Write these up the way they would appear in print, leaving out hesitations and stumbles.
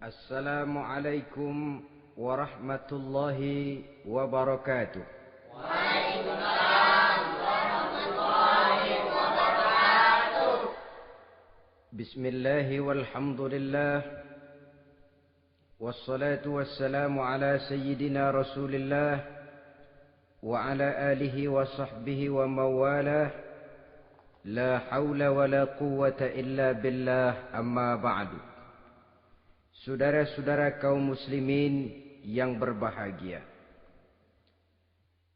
Assalamualaikum warahmatullahi wabarakatuh. Waalaikumsalam warahmatullahi wabarakatuh. Bismillahi walhamdulillah. Wassalatu wassalamu ala sayyidina Rasulillah wa ala alihi wa sahbihi wa mawalah. La hawla wa la quwwata illa billah, amma ba'du. Saudara-saudara kaum muslimin yang berbahagia,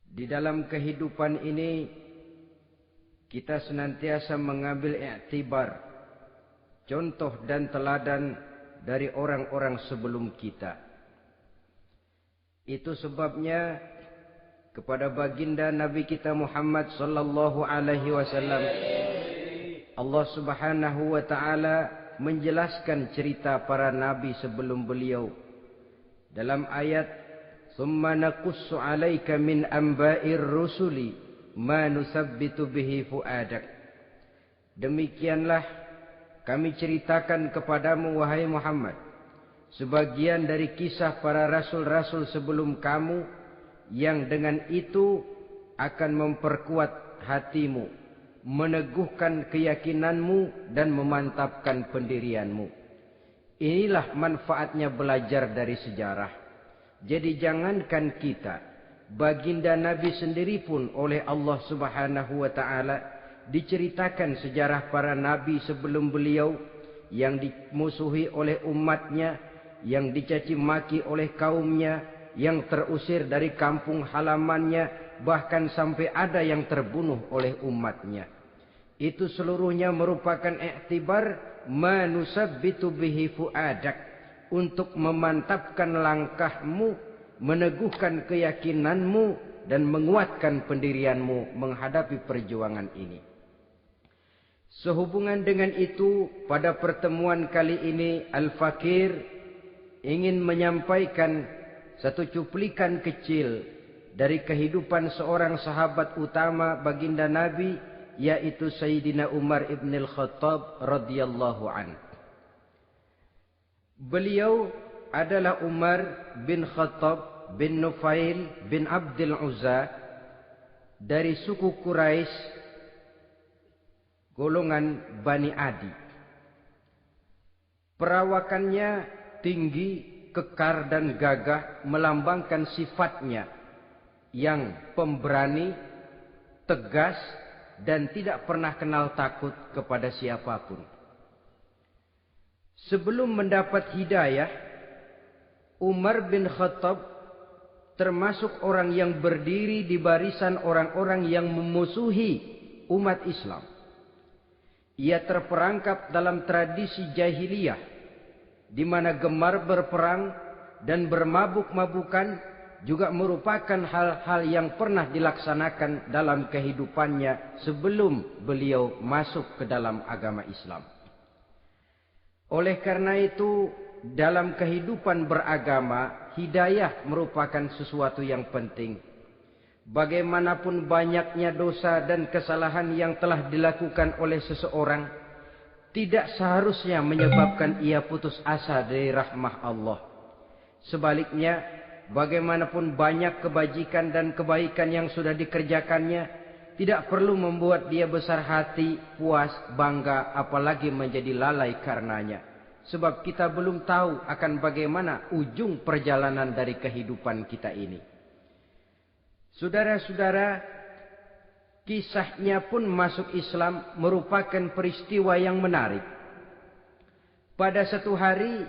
di dalam kehidupan ini kita senantiasa mengambil iktibar, contoh dan teladan dari orang-orang sebelum kita. Itu sebabnya kepada baginda Nabi kita Muhammad sallallahu alaihi wasallam Allah Subhanahu wa taala menjelaskan cerita para nabi sebelum beliau dalam ayat "Tsumma naqussu 'alaika min amba'ir rusuli ma nusabbitu bihi fu'adak." Demikianlah kami ceritakan kepadamu wahai Muhammad sebagian dari kisah para rasul-rasul sebelum kamu yang dengan itu akan memperkuat hatimu, meneguhkan keyakinanmu dan memantapkan pendirianmu. Inilah manfaatnya belajar dari sejarah. Jadi jangankan kita, baginda Nabi sendiri pun oleh Allah Subhanahu wa taala diceritakan sejarah para nabi sebelum beliau yang dimusuhi oleh umatnya, yang dicaci maki oleh kaumnya, yang terusir dari kampung halamannya, bahkan sampai ada yang terbunuh oleh umatnya. Itu seluruhnya merupakan iktibar manusabbitu bihi fuadak, untuk memantapkan langkahmu, meneguhkan keyakinanmu dan menguatkan pendirianmu menghadapi perjuangan ini. Sehubungan dengan itu, pada pertemuan kali ini Al-Fakir ingin menyampaikan satu cuplikan kecil dari kehidupan seorang sahabat utama baginda Nabi, yaitu Sayyidina Umar ibn al-Khattab radhiyallahu an. Beliau adalah Umar bin Khattab bin Nufail bin Abdul Uzza dari suku Quraisy golongan Bani Adi. Perawakannya tinggi, kekar dan gagah, melambangkan sifatnya yang pemberani, tegas, dan tidak pernah kenal takut kepada siapapun. Sebelum mendapat hidayah, Umar bin Khattab termasuk orang yang berdiri di barisan orang-orang yang memusuhi umat Islam. Ia terperangkap dalam tradisi jahiliyah, di mana gemar berperang dan bermabuk-mabukan juga merupakan hal-hal yang pernah dilaksanakan dalam kehidupannya sebelum beliau masuk ke dalam agama Islam. Oleh karena itu, dalam kehidupan beragama, hidayah merupakan sesuatu yang penting. Bagaimanapun banyaknya dosa dan kesalahan yang telah dilakukan oleh seseorang, tidak seharusnya menyebabkan ia putus asa dari rahmah Allah. Sebaliknya, bagaimanapun banyak kebajikan dan kebaikan yang sudah dikerjakannya, tidak perlu membuat dia besar hati, puas, bangga, apalagi menjadi lalai karenanya. Sebab kita belum tahu akan bagaimana ujung perjalanan dari kehidupan kita ini. Saudara-saudara, kisahnya pun masuk Islam merupakan peristiwa yang menarik. Pada satu hari,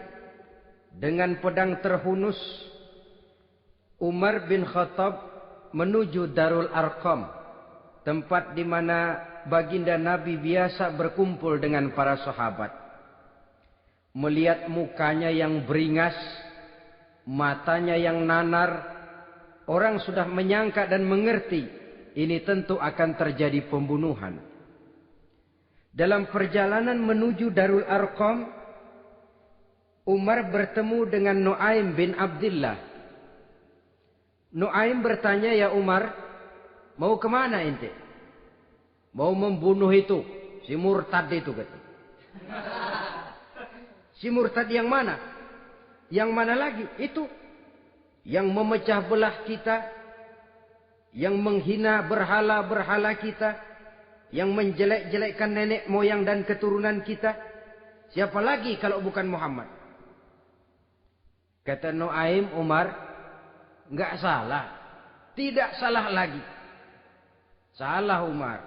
dengan pedang terhunus, Umar bin Khattab menuju Darul Arqam, tempat di mana baginda Nabi biasa berkumpul dengan para sahabat. Melihat mukanya yang beringas, matanya yang nanar, orang sudah menyangka dan mengerti ini tentu akan terjadi pembunuhan. Dalam perjalanan menuju Darul Arqam, Umar bertemu dengan Nuaim bin Abdullah. Nuaim bertanya, "Ya Umar, mau kemana ente?" "Mau membunuh itu, si murtad itu," kata. "Si murtad yang mana?" Yang mana lagi? Itu yang memecah belah kita, yang menghina berhala-berhala kita, yang menjelek-jelekkan nenek moyang dan keturunan kita. Siapa lagi kalau bukan Muhammad? Kata Nuaim Umar, enggak salah. Tidak salah lagi. Salah Umar.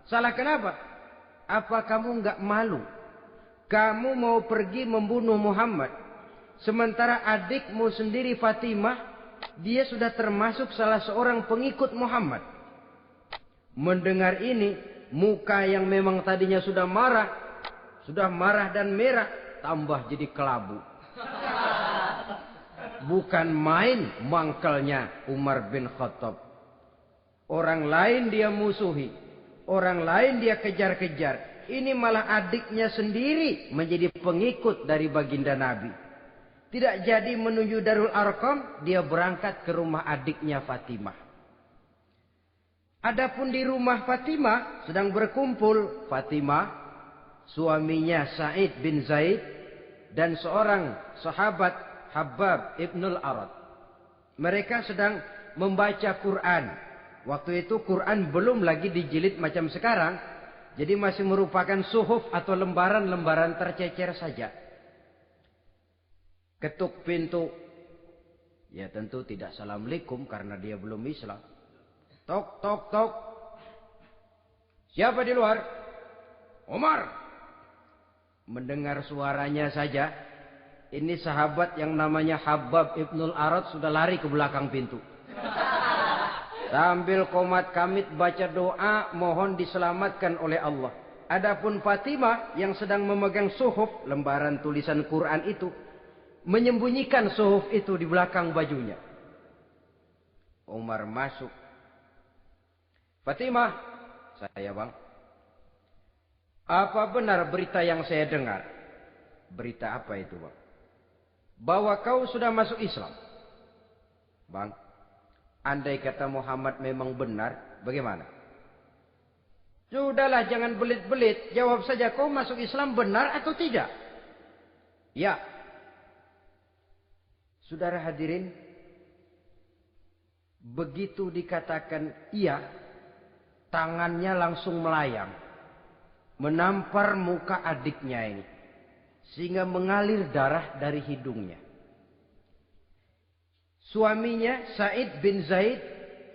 Salah kenapa? Apa kamu enggak malu? Kamu mau pergi membunuh Muhammad. Sementara adikmu sendiri Fatimah, dia sudah termasuk salah seorang pengikut Muhammad. Mendengar ini, muka yang memang tadinya sudah marah dan merah, tambah jadi kelabu. Bukan main mangkelnya Umar bin Khattab. Orang lain dia musuhi, orang lain dia kejar-kejar. Ini malah adiknya sendiri menjadi pengikut dari baginda Nabi. Tidak jadi menuju Darul Arqam, dia berangkat ke rumah adiknya Fatimah. Adapun di rumah Fatimah sedang berkumpul Fatimah, suaminya Sa'id bin Zaid, dan seorang sahabat Habbab ibnul Arad. Mereka sedang membaca Quran. Waktu itu Quran belum lagi dijilid macam sekarang. Jadi masih merupakan suhuf atau lembaran-lembaran tercecer saja. Ketuk pintu. Ya tentu tidak assalamualaikum karena dia belum Islam. Tok, tok, tok. Siapa di luar? Umar. Mendengar suaranya saja, ini sahabat yang namanya Habbab ibnul Arad sudah lari ke belakang pintu. Sambil komat kamit baca doa mohon diselamatkan oleh Allah. Adapun Fatimah yang sedang memegang suhuf, lembaran tulisan Quran itu, menyembunyikan suhuf itu di belakang bajunya. Umar masuk. Fatimah, saya bang. Apa benar berita yang saya dengar? Berita apa itu bang? Bahwa kau sudah masuk Islam. Bang, andai kata Muhammad memang benar, bagaimana? Sudahlah, jangan belit-belit. Jawab saja, kau masuk Islam benar atau tidak? Ya. Saudara hadirin, begitu dikatakan iya, tangannya langsung melayang, menampar muka adiknya ini, sehingga mengalir darah dari hidungnya. Suaminya Sa'id bin Zaid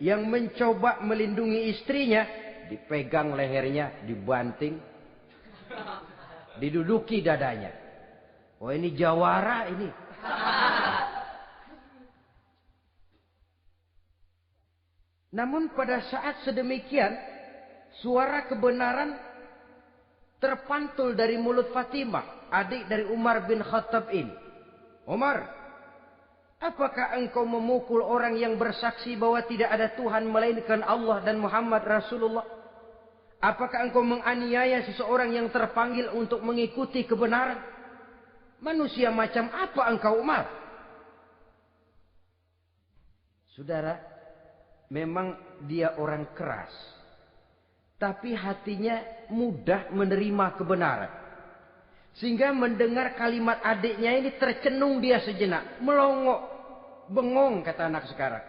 yang mencoba melindungi istrinya, dipegang lehernya, dibanting, diduduki dadanya. Oh ini jawara ini. Namun pada saat sedemikian, suara kebenaran terpantul dari mulut Fatimah, adik dari Umar bin Khattab ini. Umar, apakah engkau memukul orang yang bersaksi bahwa tidak ada Tuhan melainkan Allah dan Muhammad Rasulullah? Apakah engkau menganiaya seseorang yang terpanggil untuk mengikuti kebenaran? Manusia macam apa engkau, Umar? Saudara, memang dia orang keras, tapi hatinya mudah menerima kebenaran. Sehingga mendengar kalimat adiknya ini tercenung dia sejenak. Melongok, bengong kata anak sekarang.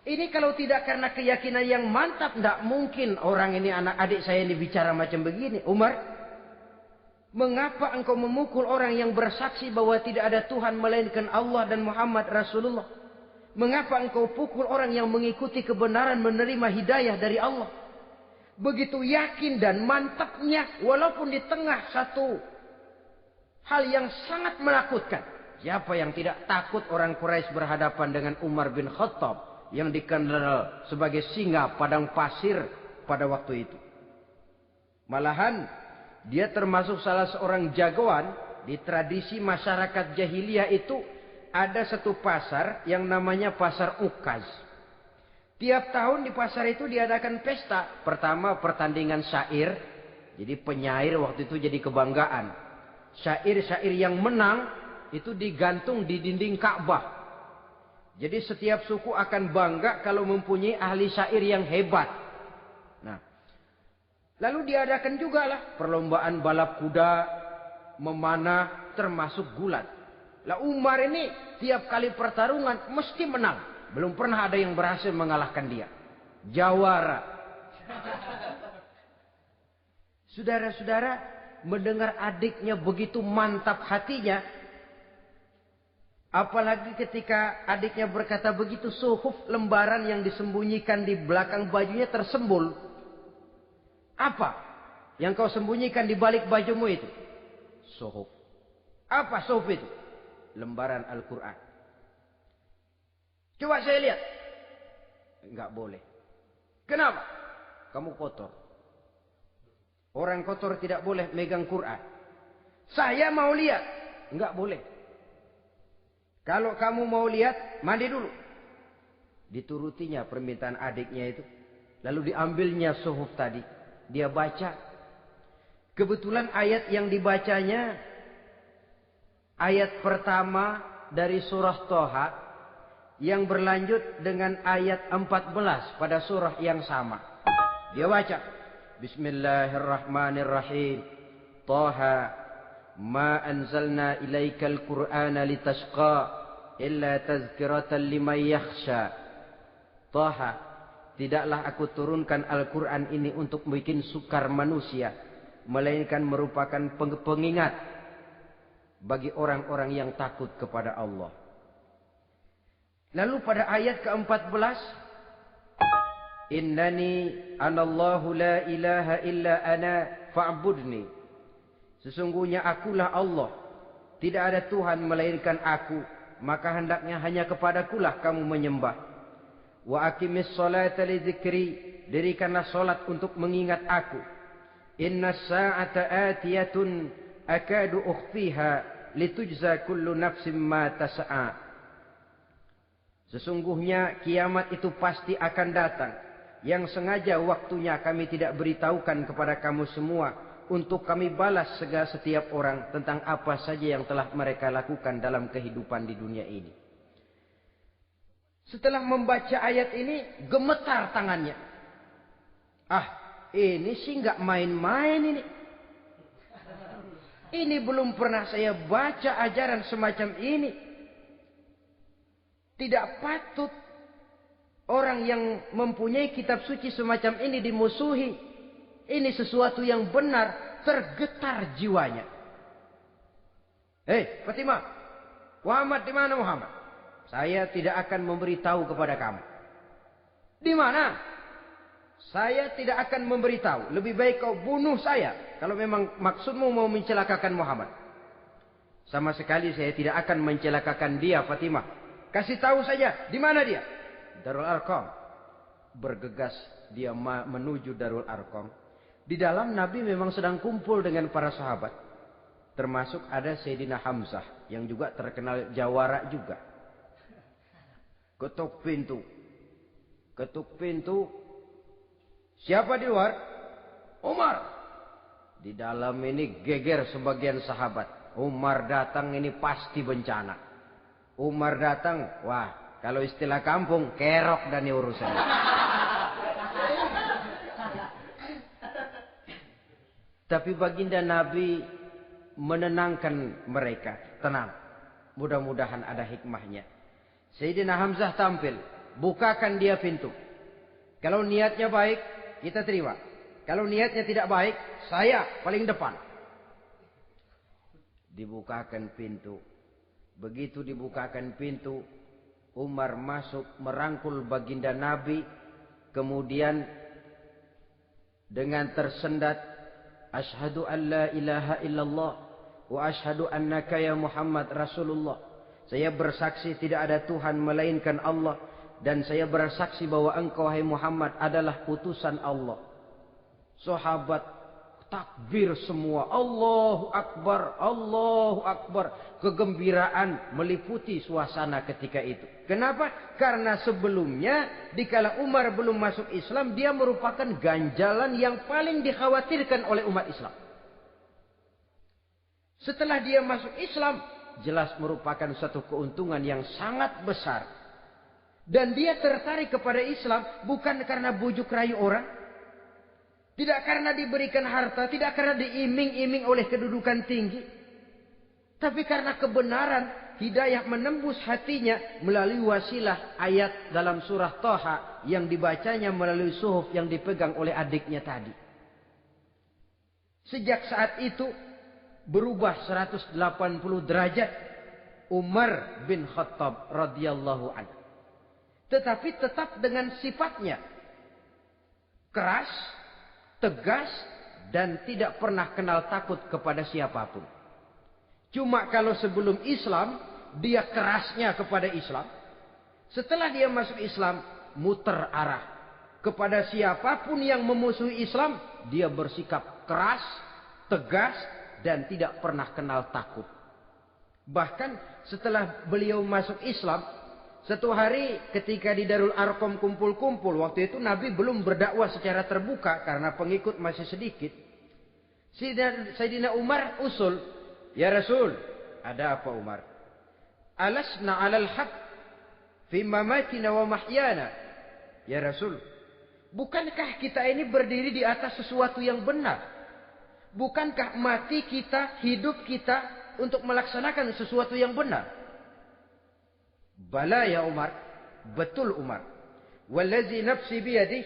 Ini kalau tidak karena keyakinan yang mantap, tidak mungkin orang ini, anak adik saya ini bicara macam begini. Umar, mengapa engkau memukul orang yang bersaksi bahwa tidak ada Tuhan melainkan Allah dan Muhammad Rasulullah? Mengapa engkau pukul orang yang mengikuti kebenaran, menerima hidayah dari Allah? Begitu yakin dan mantapnya, walaupun di tengah satu hal yang sangat menakutkan. Siapa yang tidak takut orang Quraisy berhadapan dengan Umar bin Khattab yang dikenal sebagai singa padang pasir pada waktu itu? Malahan dia termasuk salah seorang jagoan di tradisi masyarakat jahiliyah itu. Ada satu pasar yang namanya pasar Ukaz. Tiap tahun di pasar itu diadakan pesta. Pertama pertandingan syair. Jadi penyair waktu itu jadi kebanggaan. Syair-syair yang menang itu digantung di dinding Ka'bah. Jadi setiap suku akan bangga kalau mempunyai ahli syair yang hebat. Nah, lalu diadakan juga lah perlombaan balap kuda, memanah, termasuk gulat. Lah Umar ini tiap kali pertarungan mesti menang. Belum pernah ada yang berhasil mengalahkan dia. Jawara. Saudara-saudara, mendengar adiknya begitu mantap hatinya. Apalagi ketika adiknya berkata begitu, suhuf, lembaran yang disembunyikan di belakang bajunya tersembul. Apa yang kau sembunyikan di balik bajumu itu? Suhuf. Apa suhuf itu? Lembaran Al-Quran. Coba saya lihat. Enggak boleh. Kenapa? Kamu kotor. Orang kotor tidak boleh megang Quran. Saya mau lihat. Enggak boleh. Kalau kamu mau lihat, mandi dulu. Diturutinya permintaan adiknya itu. Lalu diambilnya suhuf tadi. Dia baca. Kebetulan ayat yang dibacanya, ayat pertama dari surah Toha, yang berlanjut dengan ayat 14 pada surah yang sama. Dia baca. Bismillahirrahmanirrahim. Toha. Ma anzalna ilaikal Qur'ana litashqa illa tazkiratan liman yakhsha. Taha, tidaklah aku turunkan Al-Quran ini untuk bikin sukar manusia, melainkan merupakan pengingat bagi orang-orang yang takut kepada Allah. Lalu pada ayat ke-14, Innani anallahu la ilaha illa ana fa'budni. Sesungguhnya akulah Allah. Tidak ada Tuhan melainkan aku. Maka hendaknya hanya kepadakulah kamu menyembah. Wa aqimis salata li dzikri. Dirikanlah salat untuk mengingat aku. Inna sa'ata atiyatun akadu ukhfiha litujza kullu nafsim ma tas'a. Sesungguhnya kiamat itu pasti akan datang. Yang sengaja waktunya kami tidak beritahukan kepada kamu semua. Untuk kami balas segala setiap orang tentang apa saja yang telah mereka lakukan dalam kehidupan di dunia ini. Setelah membaca ayat ini, gemetar tangannya. Ah, ini sih nggak main-main ini. Ini belum pernah saya baca ajaran semacam ini. Tidak patut orang yang mempunyai kitab suci semacam ini dimusuhi. Ini sesuatu yang benar, tergetar jiwanya. Hei, Fatimah, Muhammad di mana Muhammad? Saya tidak akan memberitahu kepada kamu. Di mana? Saya tidak akan memberitahu. Lebih baik kau bunuh saya kalau memang maksudmu mau mencelakakan Muhammad. Sama sekali saya tidak akan mencelakakan dia, Fatimah. Kasih tahu saja, di mana dia? Darul Arqam. Bergegas dia menuju Darul Arqam. Di dalam Nabi memang sedang kumpul dengan para sahabat. Termasuk ada Sayyidina Hamzah. Yang juga terkenal jawara juga. Ketuk pintu. Ketuk pintu. Siapa di luar? Umar. Di dalam ini geger sebagian sahabat. Umar datang ini pasti bencana. Umar datang. Wah, kalau istilah kampung, kerok dan urusannya. Tapi baginda Nabi menenangkan mereka. Tenang. Mudah-mudahan ada hikmahnya. Sayyidina Hamzah tampil. Bukakan dia pintu. Kalau niatnya baik, kita terima. Kalau niatnya tidak baik, saya paling depan. Dibukakan pintu. Begitu dibukakan pintu, Umar masuk merangkul baginda Nabi. Kemudian dengan tersendat, Ashhadu an la ilaha illallah wa ashhadu annaka ya Muhammad Rasulullah. Saya bersaksi tidak ada Tuhan melainkan Allah. Dan saya bersaksi bahwa engkau hai Muhammad adalah utusan Allah. Sahabat takbir semua. Allahu Akbar, Allahu Akbar. Kegembiraan meliputi suasana ketika itu. Kenapa? Karena sebelumnya dikala Umar belum masuk Islam, dia merupakan ganjalan yang paling dikhawatirkan oleh umat Islam. Setelah dia masuk Islam, jelas merupakan satu keuntungan yang sangat besar. Dan dia tertarik kepada Islam bukan karena bujuk rayu orang. Tidak karena diberikan harta, tidak karena diiming-iming oleh kedudukan tinggi. Tapi karena kebenaran hidayah menembus hatinya melalui wasilah ayat dalam surah Thaha yang dibacanya melalui suhuf yang dipegang oleh adiknya tadi. Sejak saat itu berubah 180 derajat Umar bin Khattab radhiyallahu anhu. Tetapi tetap dengan sifatnya keras, tegas, dan tidak pernah kenal takut kepada siapapun. Cuma kalau sebelum Islam, dia kerasnya kepada Islam. Setelah dia masuk Islam, muter arah. Kepada siapapun yang memusuhi Islam, dia bersikap keras, tegas, dan tidak pernah kenal takut. Bahkan setelah beliau masuk Islam, satu hari ketika di Darul Arqam kumpul-kumpul, waktu itu Nabi belum berdakwah secara terbuka karena pengikut masih sedikit. Sayyidina Umar usul, "Ya Rasul, ada apa Umar? Alasna 'alal haq fi mamatina wa mahyana." Ya Rasul, bukankah kita ini berdiri di atas sesuatu yang benar? Bukankah mati kita, hidup kita untuk melaksanakan sesuatu yang benar? Bala ya Umar, betul Umar. Wallazi nafsi biyadih,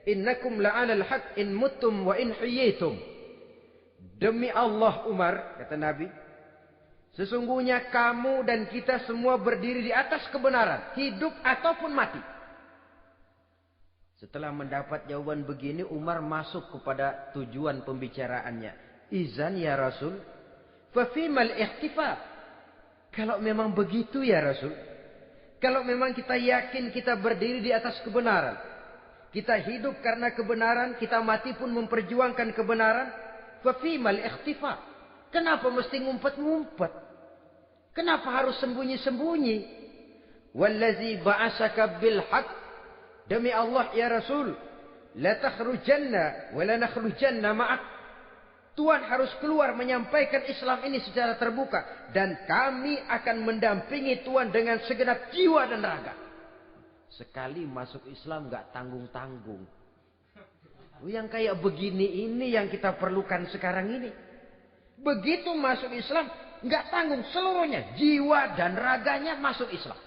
innakum la'alal haq in muttum wa in hiyitum. Demi Allah Umar, kata Nabi, sesungguhnya kamu dan kita semua berdiri di atas kebenaran, hidup ataupun mati. Setelah mendapat jawaban begini, Umar masuk kepada tujuan pembicaraannya. Izan ya Rasul, fafimal ikhtifar. Kalau memang begitu ya Rasul, kalau memang kita yakin kita berdiri di atas kebenaran, kita hidup karena kebenaran, kita mati pun memperjuangkan kebenaran, fafimal ikhtifar. Kenapa mesti ngumpet-ngumpet? Kenapa harus sembunyi-sembunyi? Wallazi ba'asaka bil haqq, demi Allah ya Rasul, la takhrujanna wa la nakhrujanna ma'ak. Tuhan harus keluar menyampaikan Islam ini secara terbuka, dan kami akan mendampingi Tuhan dengan segenap jiwa dan raga. Sekali masuk Islam gak tanggung-tanggung. Yang kayak begini ini yang kita perlukan sekarang ini. Begitu masuk Islam gak tanggung seluruhnya, jiwa dan raganya masuk Islam.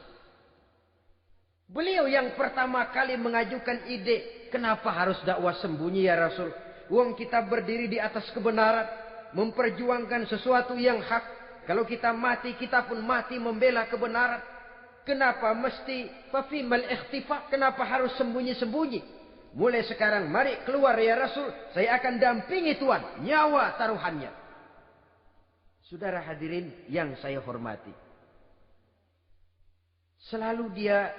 Beliau yang pertama kali mengajukan ide, kenapa harus dakwah sembunyi ya Rasul? Wong kita berdiri di atas kebenaran, memperjuangkan sesuatu yang hak. Kalau kita mati, kita pun mati membela kebenaran. Kenapa mesti fafimal ikhtifa? Kenapa harus sembunyi-sembunyi? Mulai sekarang mari keluar ya Rasul, saya akan dampingi Tuhan, nyawa taruhannya. Saudara hadirin yang saya hormati, selalu dia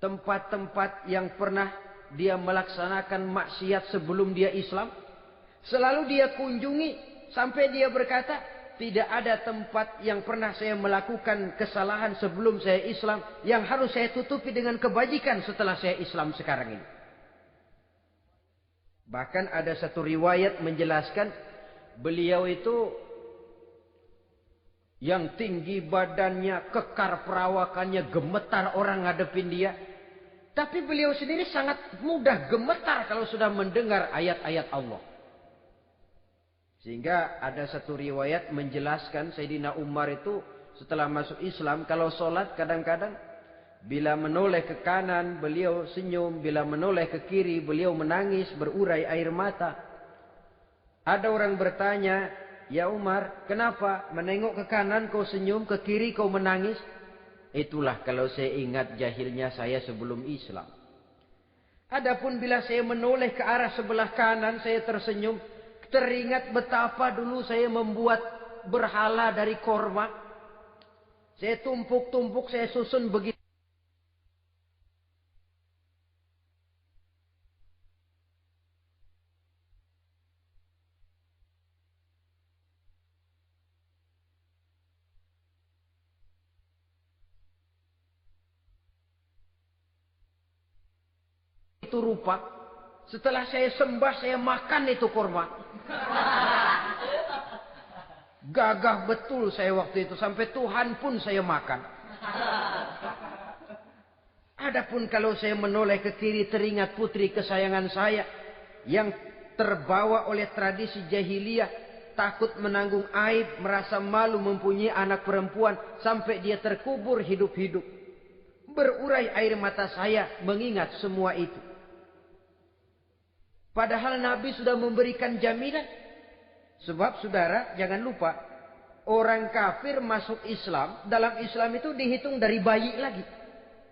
tempat-tempat yang pernah dia melaksanakan maksiat sebelum dia Islam, selalu dia kunjungi sampai dia berkata, tidak ada tempat yang pernah saya melakukan kesalahan sebelum saya Islam yang harus saya tutupi dengan kebajikan setelah saya Islam sekarang ini. Bahkan ada satu riwayat menjelaskan beliau itu yang tinggi badannya, kekar perawakannya, gemetar orang ngadepin dia. Tapi beliau sendiri sangat mudah gemetar kalau sudah mendengar ayat-ayat Allah. Sehingga ada satu riwayat menjelaskan Sayyidina Umar itu setelah masuk Islam, kalau sholat kadang-kadang bila menoleh ke kanan beliau senyum, bila menoleh ke kiri beliau menangis berurai air mata. Ada orang bertanya, ya Umar, kenapa menengok ke kanan kau senyum, ke kiri kau menangis? Itulah kalau saya ingat jahilnya saya sebelum Islam. Adapun bila saya menoleh ke arah sebelah kanan saya tersenyum, teringat betapa dulu saya membuat berhala dari korma. Saya tumpuk-tumpuk, saya susun begitu. Itu rupa. Setelah saya sembah, saya makan itu korma. Gagah betul saya waktu itu. Sampai Tuhan pun saya makan. Adapun kalau saya menoleh ke kiri, teringat putri kesayangan saya yang terbawa oleh tradisi jahiliyah. takut menanggung aib, merasa malu mempunyai anak perempuan sampai dia terkubur hidup-hidup. Berurai air mata saya mengingat semua itu. Padahal Nabi sudah memberikan jaminan. Sebab saudara jangan lupa, orang kafir masuk Islam, dalam Islam itu dihitung dari bayi lagi.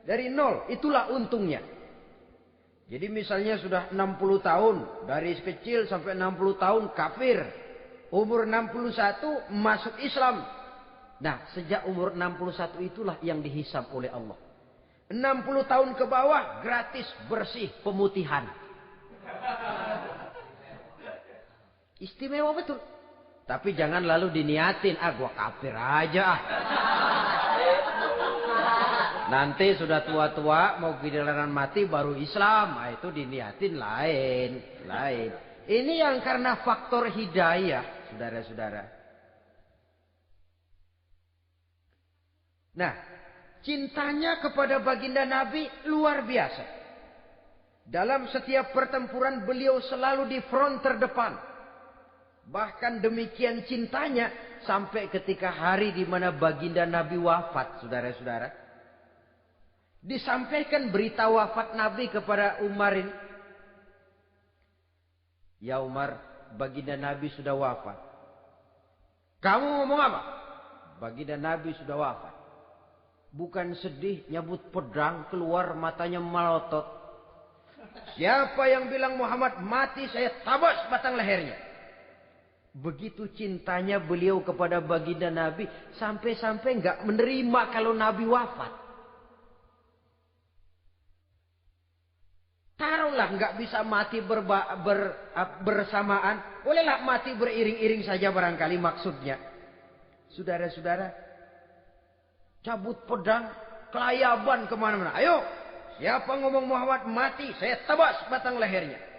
Dari nol, itulah untungnya. Jadi misalnya sudah 60 tahun, dari kecil sampai 60 tahun kafir. Umur 61 masuk Islam. Nah, sejak umur 61 itulah yang dihisab oleh Allah. 60 tahun ke bawah gratis bersih pemutihan. Istimewa betul. Tapi jangan lalu diniatin, gua kafir aja. Nanti sudah tua-tua mau giliran mati baru Islam. Nah, itu diniatin lain. Ini yang karena faktor hidayah, saudara-saudara. Nah, cintanya kepada baginda Nabi luar biasa. Dalam setiap pertempuran beliau selalu di front terdepan. Bahkan demikian cintanya sampai ketika hari di mana baginda Nabi wafat, saudara-saudara. Disampaikan berita wafat Nabi kepada Umar ini. Ya Umar, baginda Nabi sudah wafat. Kamu ngomong apa? Baginda Nabi sudah wafat. Bukan sedih, nyabut pedang, keluar matanya melotot. Siapa yang bilang Muhammad mati, saya tabas batang lehernya. Begitu cintanya beliau kepada baginda Nabi, sampai-sampai nggak menerima kalau Nabi wafat. Taruhlah nggak bisa mati bersamaan, bolehlah mati beriring-iring saja barangkali maksudnya. Saudara-saudara, cabut pedang, kelayaban kemana-mana. Ayo, siapa ngomong Muhammad mati, saya tebas batang lehernya.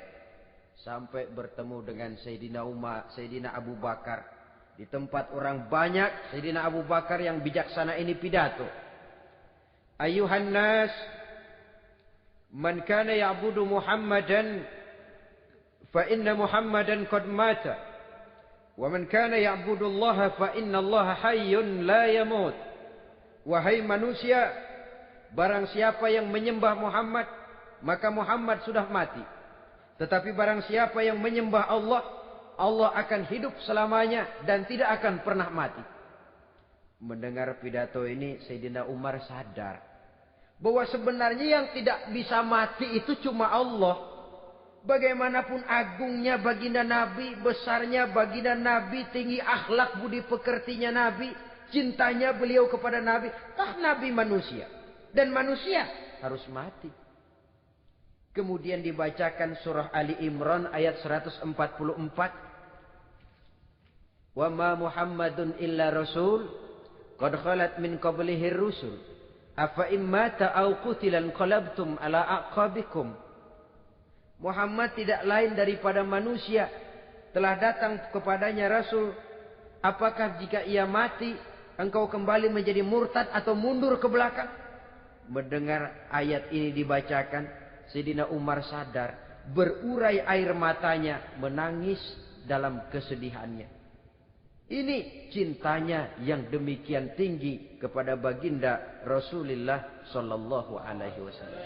Sampai bertemu dengan Sayyidina Umar, Sayyidina Abu Bakar. Di tempat orang banyak, Sayyidina Abu Bakar yang bijaksana ini pidato. Ayuhan nas, man kana ya'budu Muhammadan fa inna Muhammadan qad mata wa man kana ya'budu Allah fa inna Allah hayyun la yamut. Wahai manusia, barang siapa yang menyembah Muhammad, maka Muhammad sudah mati. Tetapi barang siapa yang menyembah Allah, Allah akan hidup selamanya dan tidak akan pernah mati. Mendengar pidato ini, Sayyidina Umar sadar bahwa sebenarnya yang tidak bisa mati itu cuma Allah. Bagaimanapun agungnya baginda Nabi, besarnya baginda Nabi, tinggi akhlak budi pekertinya Nabi, cintanya beliau kepada Nabi, Nabi manusia. Dan manusia harus mati. Kemudian dibacakan surah Ali Imran ayat 144. Wa ma Muhammadun illa rasul qad khalat min qablihi rusul. Afa immata au qutilan qalabtum ala aqabikum. Muhammad tidak lain daripada manusia, telah datang kepadanya rasul. Apakah jika ia mati engkau kembali menjadi murtad atau mundur ke belakang? Mendengar ayat ini dibacakan, Sayyidina Umar sadar, berurai air matanya, menangis dalam kesedihannya. Ini cintanya yang demikian tinggi kepada baginda Rasulullah sallallahu alaihi wasallam.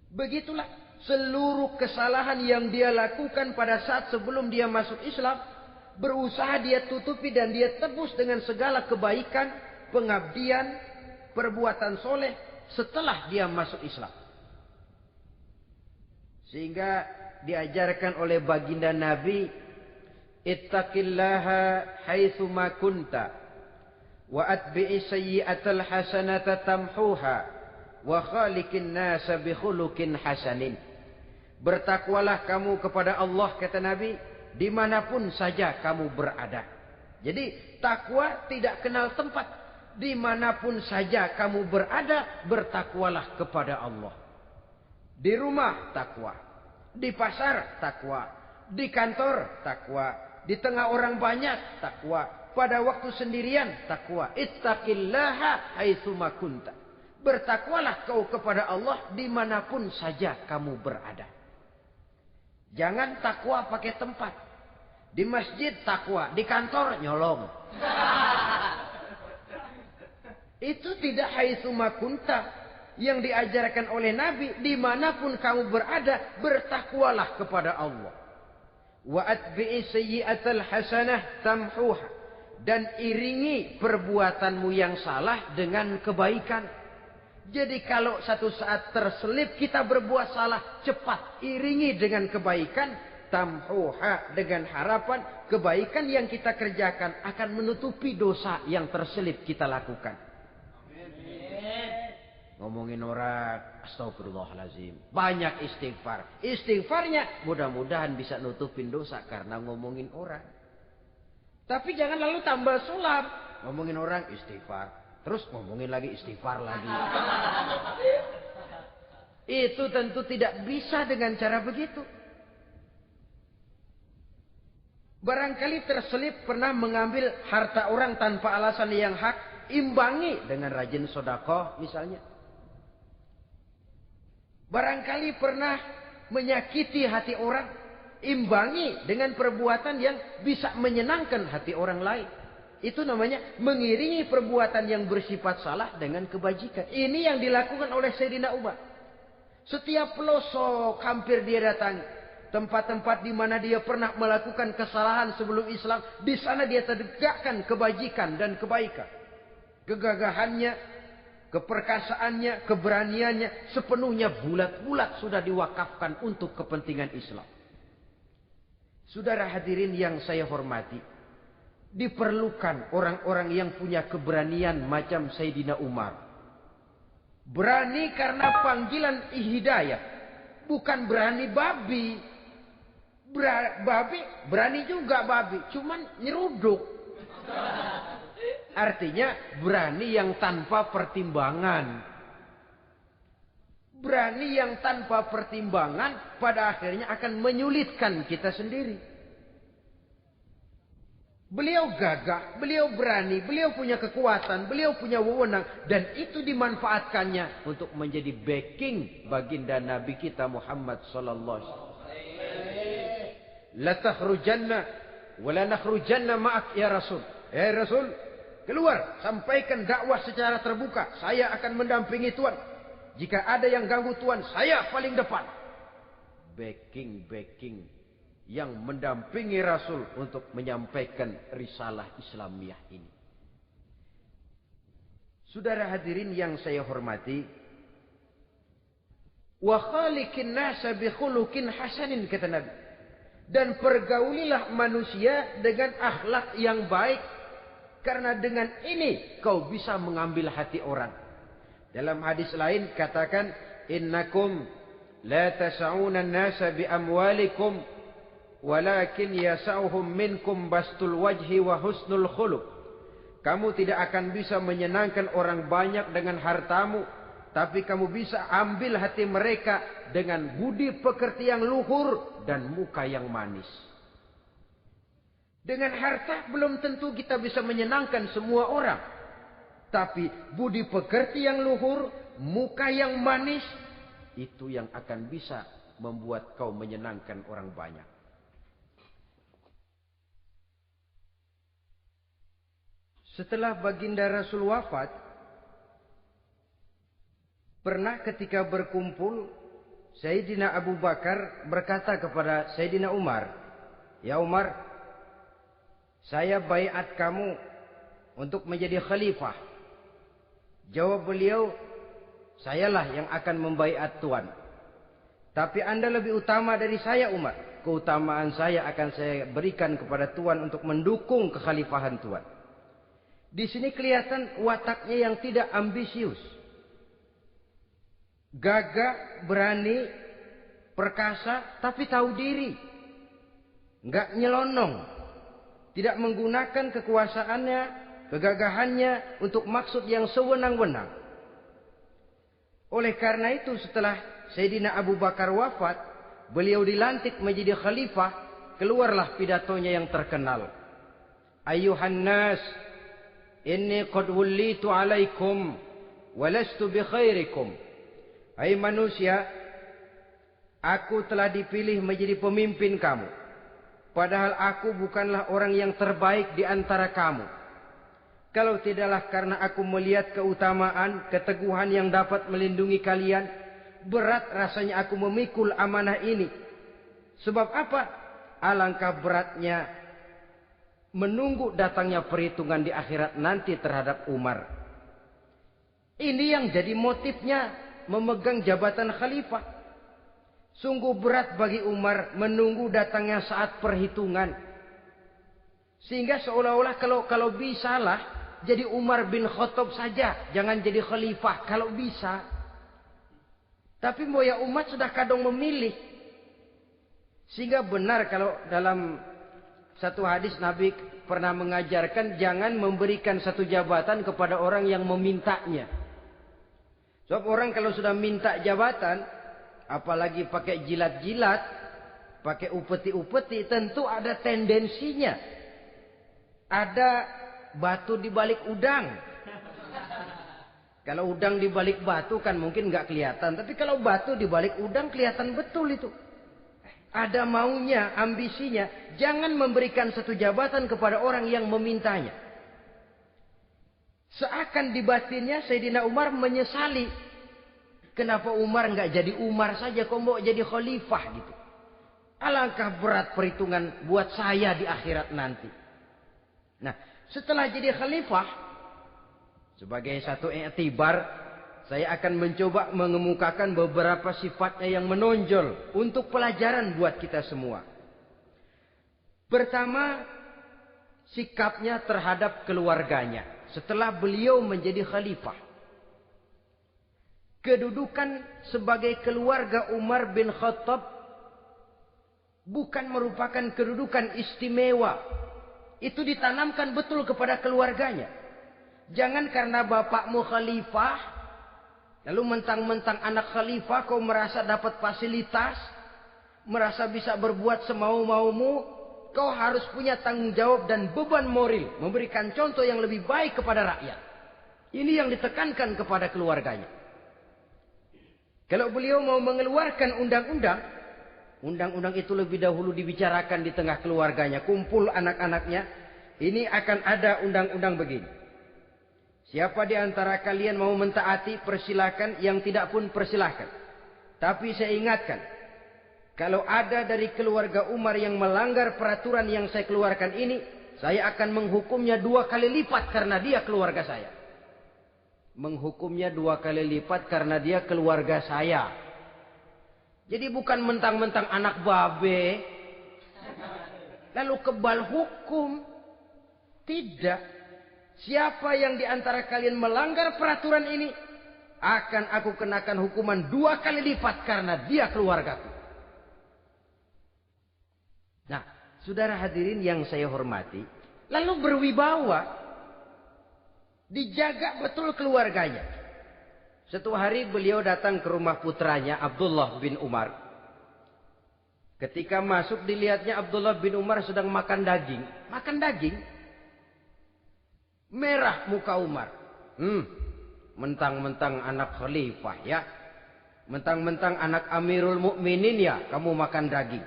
Begitulah seluruh kesalahan yang dia lakukan pada saat sebelum dia masuk Islam, berusaha dia tutupi dan dia tebus dengan segala kebaikan, pengabdian, perbuatan soleh setelah dia masuk Islam. Sehingga diajarkan oleh baginda Nabi, ittaqillaha haitsu ma kunta wa atbi'i sayyi'atal hasanata tamhuha wa khaliqin nasa bi khuluqin hasanin. Bertakwalah kamu kepada Allah, kata Nabi, dimanapun saja kamu berada. Jadi takwa tidak kenal tempat. Dimanapun saja kamu berada, bertakwalah kepada Allah. Di rumah takwa, di pasar takwa, di kantor takwa, di tengah orang banyak takwa, pada waktu sendirian takwa. Ittaqillaha haitsu ma kunta. Bertakwalah kau kepada Allah dimanapun saja kamu berada. Jangan takwa pakai tempat. Di masjid takwa, di kantor nyolong. Itu tidak haitsu makunta. Yang diajarkan oleh Nabi, dimanapun kamu berada, bertakwalah kepada Allah. Wa atbi'i sayyi'atal hasanah tamhuha. Dan iringi perbuatanmu yang salah dengan kebaikan. Jadi kalau satu saat terselip kita berbuat salah, cepat iringi dengan kebaikan. Tamhuha, dengan harapan kebaikan yang kita kerjakan akan menutupi dosa yang terselip kita lakukan. Ngomongin orang, astagfirullahaladzim. Banyak istighfar. Istighfarnya mudah-mudahan bisa nutupin dosa karena ngomongin orang. Tapi jangan lalu tambah sulap. Ngomongin orang istighfar. Terus ngomongin lagi istighfar lagi. Itu tentu tidak bisa dengan cara begitu. Barangkali terselip pernah mengambil harta orang tanpa alasan yang hak. Imbangi dengan rajin sedekah misalnya. Barangkali pernah menyakiti hati orang. Imbangi dengan perbuatan yang bisa menyenangkan hati orang lain. Itu namanya mengiringi perbuatan yang bersifat salah dengan kebajikan. Ini yang dilakukan oleh Sayyidina Umar. Setiap pelosok hampir dia datangi. Tempat-tempat di mana dia pernah melakukan kesalahan sebelum Islam. Di sana dia tegakkan kebajikan dan kebaikan. Kegagahannya, keperkasaannya, keberaniannya sepenuhnya bulat-bulat sudah diwakafkan untuk kepentingan Islam. Saudara hadirin yang saya hormati, diperlukan orang-orang yang punya keberanian macam Sayyidina Umar. Berani karena panggilan hidayah, bukan berani babi. Babi berani juga babi, cuman nyeruduk. Artinya berani yang tanpa pertimbangan. Berani yang tanpa pertimbangan pada akhirnya akan menyulitkan kita sendiri. Beliau gagah, beliau berani, beliau punya kekuatan, beliau punya wewenang. Dan itu dimanfaatkannya untuk menjadi backing baginda Nabi kita Muhammad sallallahu alaihi wasallam. La takhrujanna wa la nakhrujanna ma'ak ya Rasul. Rasul, keluar, sampaikan dakwah secara terbuka. Saya akan mendampingi Tuhan. Jika ada yang ganggu Tuhan, saya paling depan. Backing yang mendampingi Rasul untuk menyampaikan risalah Islamiyah ini. Saudara hadirin yang saya hormati, wa khaliqin nasa bi khuluqin hasanin, kata Nabi. Dan pergaulilah manusia dengan akhlak yang baik. Karena dengan ini kau bisa mengambil hati orang. Dalam hadis lain katakan, innakum la tas'una an-nasa bi amwalikum walakin yas'uhum minkum bastul wajhi wa husnul khuluq. Kamu tidak akan bisa menyenangkan orang banyak dengan hartamu, tapi kamu bisa ambil hati mereka dengan budi pekerti yang luhur dan muka yang manis. Dengan harta belum tentu kita bisa menyenangkan semua orang. Tapi budi pekerti yang luhur, muka yang manis, itu yang akan bisa membuat kau menyenangkan orang banyak. Setelah baginda Rasul wafat, pernah ketika berkumpul, Sayyidina Abu Bakar berkata kepada Sayyidina Umar, "Ya Umar, saya baiat kamu untuk menjadi khalifah." Jawab beliau, "Sayalah yang akan membaiat Tuan. Tapi Anda lebih utama dari saya, Umar. Keutamaan saya akan saya berikan kepada Tuan untuk mendukung kekhalifahan Tuan." Di sini kelihatan wataknya yang tidak ambisius. Gagah, berani, perkasa, tapi tahu diri. Enggak nyelonong. Tidak menggunakan kekuasaannya, kegagahannya untuk maksud yang sewenang-wenang. Oleh karena itu setelah Sayyidina Abu Bakar wafat, beliau dilantik menjadi khalifah, keluarlah pidatonya yang terkenal. Ayuhan nas, inni qad wullitu alaikum walastu bi khairikum. Hai manusia, aku telah dipilih menjadi pemimpin kamu. Padahal aku bukanlah orang yang terbaik di antara kamu. Kalau tidaklah karena aku melihat keutamaan, keteguhan yang dapat melindungi kalian, berat rasanya aku memikul amanah ini. Sebab apa? Alangkah beratnya menunggu datangnya perhitungan di akhirat nanti terhadap Umar. Ini yang jadi motifnya memegang jabatan khalifah. Sungguh berat bagi Umar menunggu datangnya saat perhitungan. Sehingga seolah-olah kalau bisalah jadi Umar bin Khattab saja, jangan jadi khalifah kalau bisa. Tapi moya umat sudah kadang memilih. Sehingga benar kalau dalam satu hadis Nabi pernah mengajarkan jangan memberikan satu jabatan kepada orang yang memintanya. Sebab orang kalau sudah minta jabatan, apalagi pakai jilat-jilat, pakai upeti-upeti, tentu ada tendensinya. Ada batu di balik udang. Kalau udang di balik batu kan mungkin nggak kelihatan. Tapi kalau batu di balik udang kelihatan betul itu. Ada maunya, ambisinya. Jangan memberikan satu jabatan kepada orang yang memintanya. Seakan di batinnya Sayyidina Umar menyesali. Kenapa Umar nggak jadi Umar saja, kok mau jadi khalifah gitu. Alangkah berat perhitungan buat saya di akhirat nanti. Nah, setelah jadi khalifah, sebagai satu i'tibar, saya akan mencoba mengemukakan beberapa sifatnya yang menonjol untuk pelajaran buat kita semua. Pertama, sikapnya terhadap keluarganya setelah beliau menjadi khalifah. Kedudukan sebagai keluarga Umar bin Khattab bukan merupakan kedudukan istimewa. Itu ditanamkan betul kepada keluarganya. Jangan karena bapakmu khalifah, lalu mentang-mentang anak khalifah kau merasa dapat fasilitas, merasa bisa berbuat semau-maumu, kau harus punya tanggung jawab dan beban moral, memberikan contoh yang lebih baik kepada rakyat. Ini yang ditekankan kepada keluarganya. Kalau beliau mau mengeluarkan undang-undang, undang-undang itu lebih dahulu dibicarakan di tengah keluarganya, kumpul anak-anaknya, ini akan ada undang-undang begini. Siapa di antara kalian mau mentaati, persilakan, yang tidak pun persilakan. Tapi saya ingatkan, kalau ada dari keluarga Umar yang melanggar peraturan yang saya keluarkan ini, saya akan menghukumnya 2 kali lipat karena dia keluarga saya. Menghukumnya 2 kali lipat karena dia keluarga saya. Jadi bukan mentang-mentang anak babe, lalu kebal hukum. Tidak. Siapa yang di antara kalian melanggar peraturan ini, akan aku kenakan hukuman 2 kali lipat karena dia keluargaku. Nah, saudara hadirin yang saya hormati, lalu berwibawa. Dijaga betul keluarganya. Suatu hari beliau datang ke rumah putranya Abdullah bin Umar. Ketika masuk dilihatnya Abdullah bin Umar sedang makan daging. Makan daging. Merah muka Umar. Mentang-mentang anak khalifah ya. Mentang-mentang anak Amirul Mukminin ya, kamu makan daging.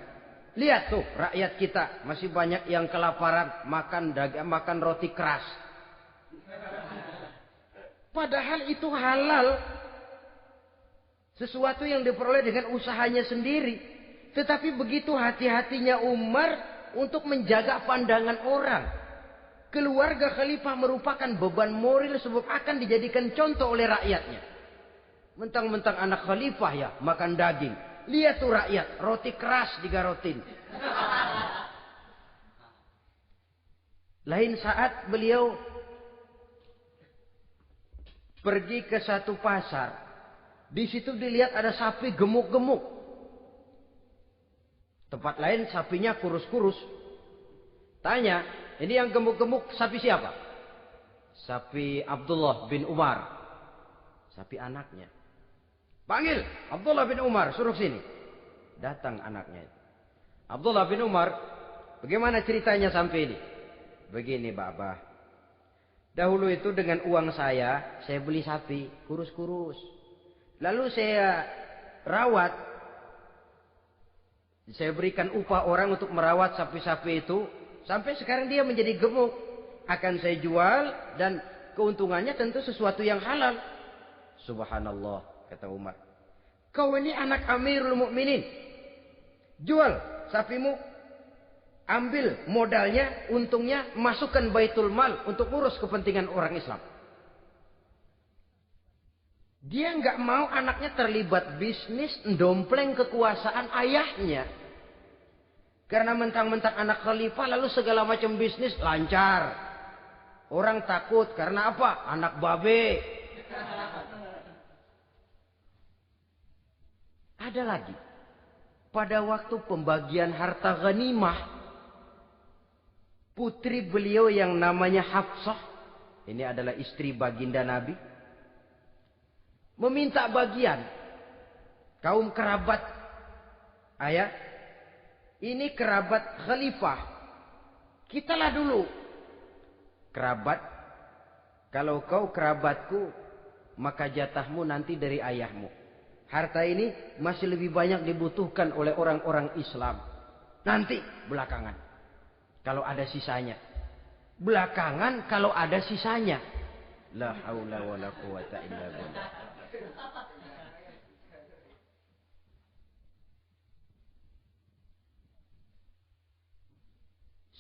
Lihat tuh rakyat kita masih banyak yang kelaparan, makan daging, makan roti keras. Padahal itu halal. Sesuatu yang diperoleh dengan usahanya sendiri. Tetapi begitu hati-hatinya Umar untuk menjaga pandangan orang. Keluarga khalifah merupakan beban moral sebab akan dijadikan contoh oleh rakyatnya. Mentang-mentang anak khalifah ya makan daging. Lihat tuh rakyat, roti keras digarotin. Lain saat beliau pergi ke satu pasar. Di situ dilihat ada sapi gemuk-gemuk. Tempat lain sapinya kurus-kurus. Tanya, ini yang gemuk-gemuk sapi siapa? Sapi Abdullah bin Umar. Sapi anaknya. Panggil Abdullah bin Umar, suruh sini. Datang anaknya itu. Abdullah bin Umar, bagaimana ceritanya sampai ini? Begini, Bapak. Dahulu itu dengan uang saya beli sapi kurus-kurus. Lalu saya rawat Saya berikan upah orang untuk merawat sapi-sapi itu. Sampai sekarang dia menjadi gemuk. Akan saya jual dan keuntungannya tentu sesuatu yang halal. Subhanallah, kata Umar. Kau ini anak Amirul Mukminin. Jual sapimu. Ambil modalnya, untungnya, masukkan Baitul Mal untuk urus kepentingan orang Islam. Dia nggak mau anaknya terlibat bisnis, ndompleng kekuasaan ayahnya. Karena mentang-mentang anak khalifah lalu segala macam bisnis lancar. Orang takut karena apa? Anak babe. Ada lagi. Pada waktu pembagian harta ghanimah, putri beliau yang namanya Hafsah, ini adalah istri baginda Nabi, meminta bagian. Kaum kerabat ayah, ini kerabat khalifah, kitalah dulu kerabat. Kalau kau kerabatku, maka jatahmu nanti dari ayahmu. Harta ini masih lebih banyak dibutuhkan oleh orang-orang Islam. Nanti belakangan, kalau ada sisanya. Belakangan kalau ada sisanya. La haula wala quwata illa billah.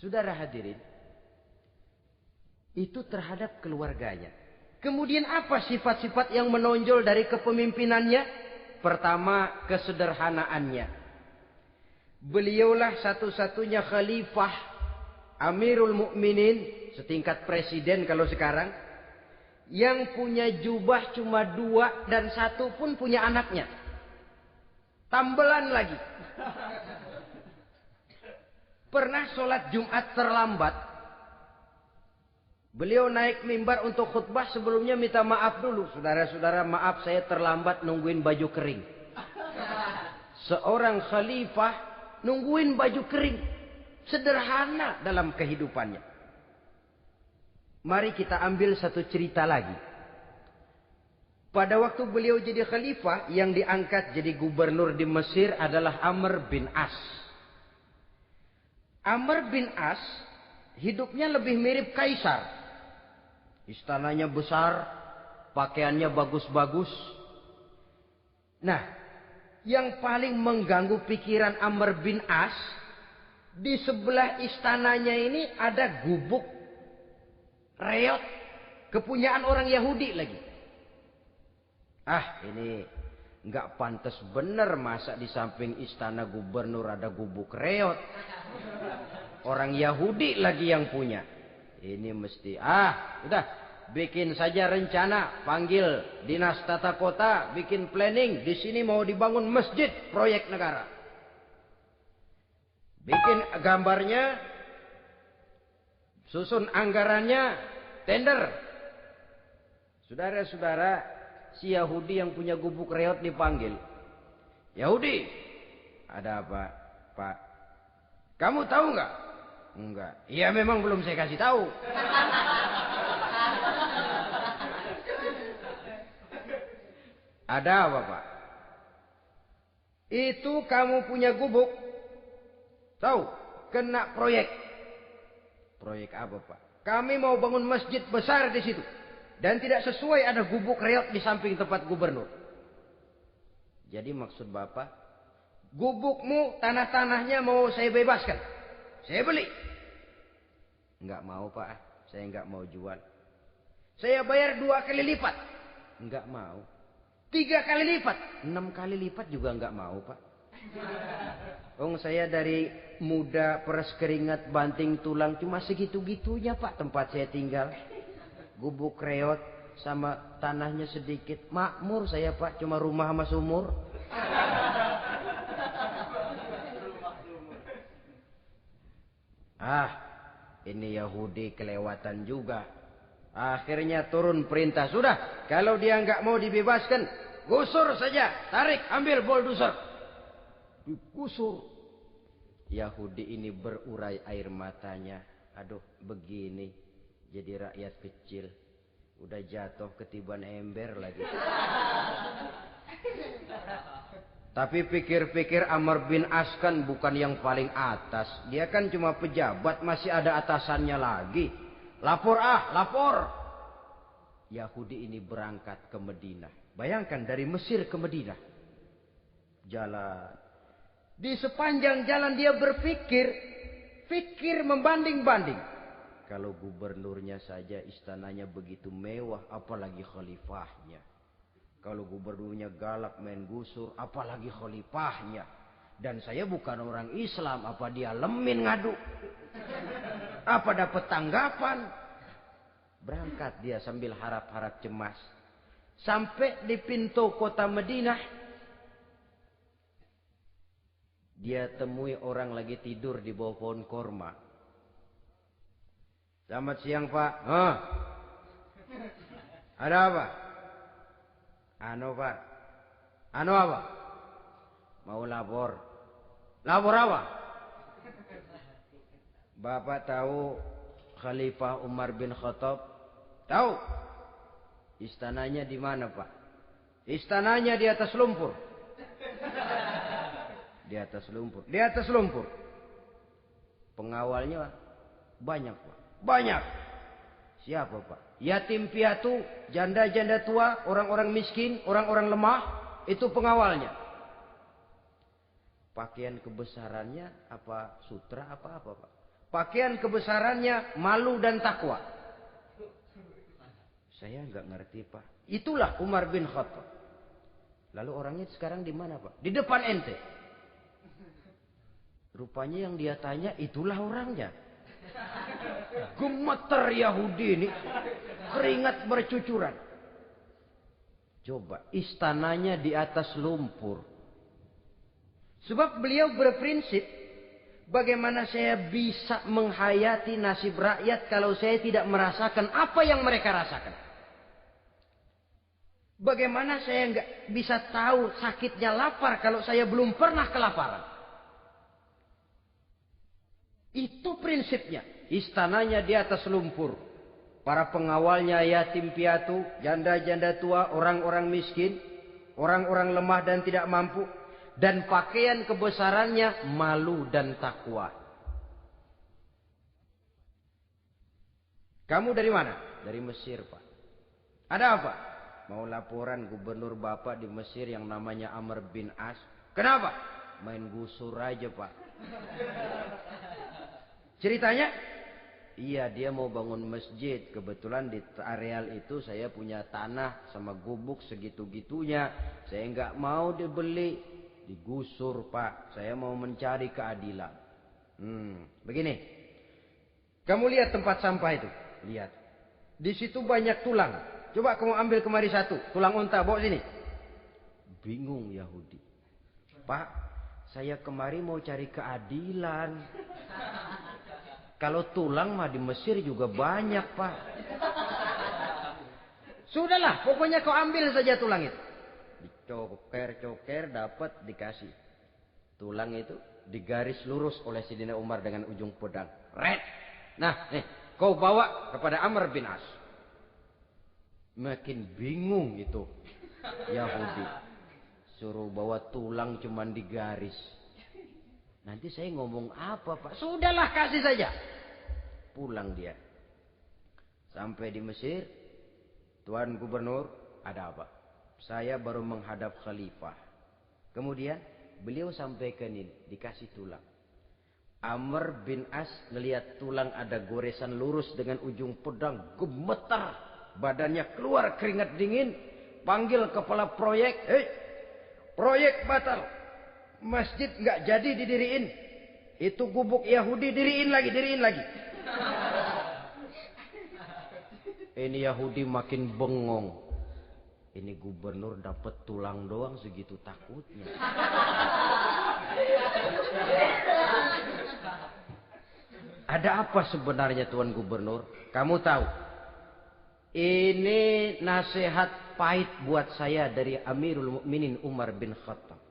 Saudara hadirin, itu terhadap keluarganya. Kemudian apa sifat-sifat yang menonjol dari kepemimpinannya? Pertama, kesederhanaannya. Beliaulah satu-satunya khalifah, Amirul Mukminin, setingkat presiden kalau sekarang, yang punya jubah cuma 2 dan 1 pun punya anaknya. Tambelan lagi. Pernah sholat Jumat terlambat. Beliau naik mimbar untuk khutbah, sebelumnya minta maaf dulu. Saudara-saudara, maaf saya terlambat nungguin baju kering. Seorang khalifah nungguin baju kering. Sederhana dalam kehidupannya. Mari kita ambil satu cerita lagi. Pada waktu beliau jadi khalifah, yang diangkat jadi gubernur di Mesir adalah Amr bin As. Amr bin As hidupnya lebih mirip kaisar. Istananya besar, pakaiannya bagus-bagus. Nah, yang paling mengganggu pikiran Amr bin As, di sebelah istananya ini ada gubuk reot, kepunyaan orang Yahudi lagi. Ah, ini nggak pantas bener, masa di samping istana gubernur ada gubuk reot. Orang Yahudi lagi yang punya. Ini mesti, udah, bikin saja rencana, panggil dinas tata kota, bikin planning. Di sini mau dibangun masjid, proyek negara. Bikin gambarnya, susun anggarannya, tender. Saudara-saudara, si Yahudi yang punya gubuk reot dipanggil. Yahudi, ada apa, Pak? Kamu tahu nggak? Enggak. Iya, memang belum saya kasih tahu. Ada apa, Pak? Itu kamu punya gubuk. Tahu? Kena proyek. Proyek apa, Pak? Kami mau bangun masjid besar di situ. Dan tidak sesuai ada gubuk reot di samping tempat gubernur. Jadi maksud Bapak, gubukmu, tanah-tanahnya mau saya bebaskan. Saya beli. Enggak mau, Pak. Saya enggak mau jual. Saya bayar 2 kali lipat. Enggak mau. 3 kali lipat. 6 kali lipat juga enggak mau, Pak. Saya dari muda peres keringat banting tulang cuma segitu-gitunya, Pak, tempat saya tinggal. Gubuk reot sama tanahnya sedikit. Makmur saya, Pak, cuma rumah sama sumur. Ini Yahudi kelewatan juga. Akhirnya turun perintah. Sudah, kalau dia nggak mau dibebaskan, gusur saja. Tarik, ambil bulldozer. Digusur. Yahudi ini berurai air matanya. Aduh, begini. Jadi rakyat kecil. Udah jatuh ketiban ember lagi. Tapi pikir-pikir Amr bin As kan bukan yang paling atas. Dia kan cuma pejabat, masih ada atasannya lagi. Lapor lapor. Yahudi ini berangkat ke Madinah. Bayangkan dari Mesir ke Madinah. Jalan. Di sepanjang jalan dia berpikir. Fikir membanding-banding. Kalau gubernurnya saja istananya begitu mewah, apalagi khalifahnya. Kalau gubernurnya galak main gusur, apalagi khalifahnya. Dan saya bukan orang Islam, apa dia lemin ngadu? Apa dapat tanggapan? Berangkat dia sambil harap-harap cemas. Sampai di pintu kota Madinah, dia temui orang lagi tidur di bawah pohon korma. Selamat siang, Pak. Ada apa? Pak. Apa? Mau lapor. Lapor apa? Bapak tahu Khalifah Umar bin Khattab? Tahu? Istananya di mana, Pak? Istananya di atas lumpur. Di atas lumpur. Di atas lumpur. Pengawalnya banyak, Pak. Banyak. Siapa, Pak? Yatim piatu, janda-janda tua, orang-orang miskin, orang-orang lemah, itu pengawalnya. Pakaian kebesarannya apa sutra apa Pak? Pakaian kebesarannya malu dan takwa. Saya nggak ngerti, Pak. Itulah Umar bin Khattab. Lalu orangnya sekarang di mana, Pak? Di depan ente. Rupanya yang dia tanya itulah orangnya. Gemeter Yahudi ini. Keringat bercucuran. Coba, istananya di atas lumpur. Sebab beliau berprinsip, bagaimana saya bisa menghayati nasib rakyat kalau saya tidak merasakan apa yang mereka rasakan. Bagaimana saya nggak bisa tahu sakitnya lapar kalau saya belum pernah kelaparan. Itu prinsipnya. Istananya di atas lumpur. Para pengawalnya yatim piatu, janda-janda tua, orang-orang miskin, orang-orang lemah dan tidak mampu. Dan pakaian kebesarannya malu dan takwa. Kamu dari mana? Dari Mesir, Pak. Ada apa? Mau laporan gubernur Bapak di Mesir yang namanya Amr bin As. Kenapa? Main gusur aja, Pak. Ceritanya? Iya, dia mau bangun masjid. Kebetulan di areal itu saya punya tanah sama gubuk segitu-gitunya. Saya nggak mau dibeli. Digusur, Pak. Saya mau mencari keadilan. Begini. Kamu lihat tempat sampah itu. Lihat. Di situ banyak tulang. Coba kamu ambil kemari satu. Tulang unta, bawa sini. Bingung Yahudi. Pak, saya kemari mau cari keadilan. Kalau tulang mah di Mesir juga banyak, Pak. Sudahlah, pokoknya kau ambil saja tulang itu. Dicoker-coker dapat dikasih. Tulang itu digaris lurus oleh Sidina Umar dengan ujung pedang. Red. Nah, nih, kau bawa kepada Amr bin As. Makin bingung itu Yahudi. Suruh bawa tulang cuman digaris. Nanti saya ngomong apa, Pak? Sudahlah, kasih saja. Pulang dia. Sampai di Mesir. Tuan Gubernur, ada apa? Saya baru menghadap khalifah. Kemudian beliau sampaikan ini. Dikasih tulang. Amr bin As ngelihat tulang ada goresan lurus dengan ujung pedang. Gemetar. Badannya keluar keringat dingin. Panggil kepala proyek. Hei, proyek batal. Masjid nggak jadi didiriin. Itu gubuk Yahudi diriin lagi. Ini Yahudi makin bengong. Ini gubernur dapat tulang doang segitu takutnya. Ada apa sebenarnya Tuan Gubernur? Kamu tahu? Ini nasihat pahit buat saya dari Amirul Mukminin Umar bin Khattab.